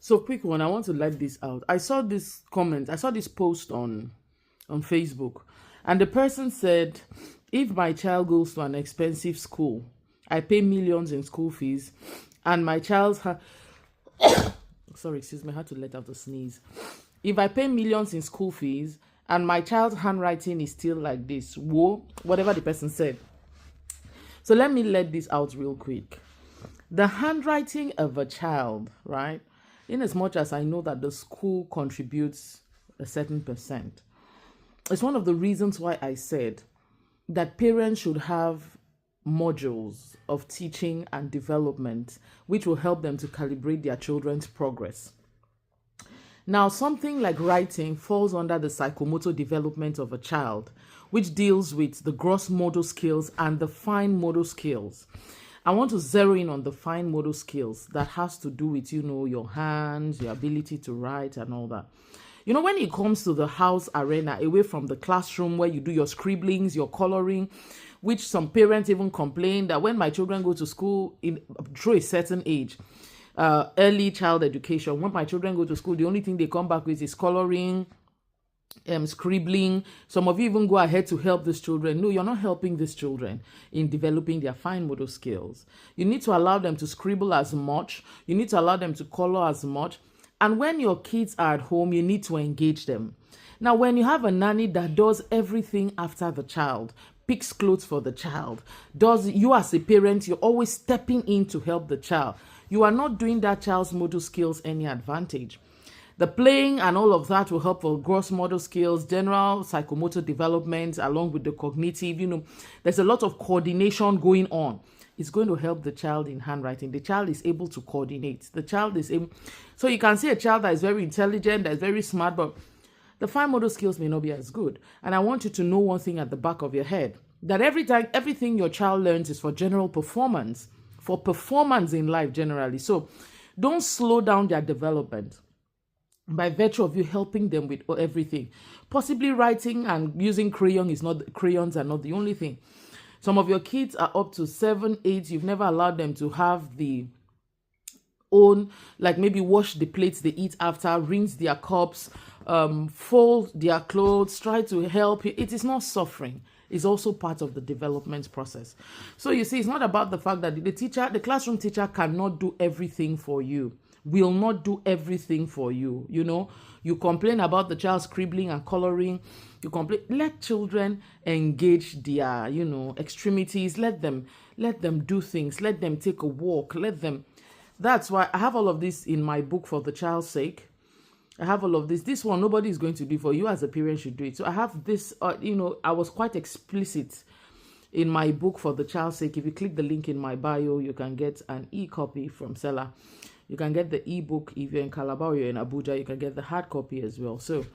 So quick one, I want to let this out. I saw this comment, I saw this post on Facebook, and the person said, if my child goes to an expensive school, I pay millions in school fees, and my child's sorry, excuse me, I had to let out a sneeze. If I pay millions in school fees and my child's handwriting is still like this, whoa, whatever the person said. So let me let this out real quick. The handwriting of a child, right? In as much as I know that the school contributes a certain percent, it's one of the reasons why I said that parents should have modules of teaching and development which will help them to calibrate their children's progress. Now, something like writing falls under the psychomotor development of a child, which deals with the gross motor skills and the fine motor skills. I want to zero in on the fine motor skills that has to do with, your hands, your ability to write and all that. When it comes to the house arena, away from the classroom where you do your scribblings, your coloring, which some parents even complain that when my children go to school through a certain age, early child education, when my children go to school, the only thing they come back with is coloring, scribbling. Some of you even go ahead to help these children. No, you're not helping these children in developing their fine motor skills. You need to allow them to scribble as much. You need to allow them to color as much. And when your kids are at home, you need to engage them. Now, when you have a nanny that does everything after the child, picks clothes for the child, you as a parent, you're always stepping in to help the child, you are not doing that child's motor skills any advantage. The playing and all of that will help for gross motor skills, general psychomotor development, along with the cognitive. There's a lot of coordination going on. It's going to help the child in handwriting. The child is able to coordinate. The child is able. So you can see a child that is very intelligent, that is very smart, but the fine motor skills may not be as good. And I want you to know one thing at the back of your head, that everything your child learns is for general performance, for performance in life generally. So don't slow down their development by virtue of you helping them with everything. Possibly writing and using crayons are not the only thing. Some of your kids are up to 7, 8. You've never allowed them to have the own, like maybe wash the plates they eat after, rinse their cups, fold their clothes, try to help you. It is not suffering. It's also part of the development process. So you see, it's not about the fact that the classroom teacher cannot do everything for you, will not do everything for you. You complain about the child scribbling and coloring. Let children engage their, extremities. Let them do things. Let them take a walk. That's why I have all of this in my book, For the Child's Sake. I have all of this. This one, nobody is going to do for you. As a parent should do it. So I have this, I was quite explicit in my book, For the Child's Sake. If you click the link in my bio, you can get an e-copy from Seller. You can get the ebook. If you're in Calabar or you're in Abuja, you can get the hard copy as well. So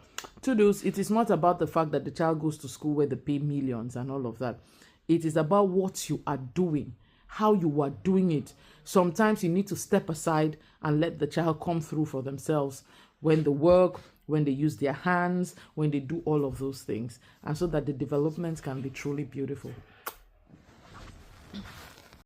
to those, it is not about the fact that the child goes to school where they pay millions and all of that. It is about what you are doing, how you are doing it. Sometimes you need to step aside and let the child come through for themselves when they work, when they use their hands, when they do all of those things, and so that the development can be truly beautiful.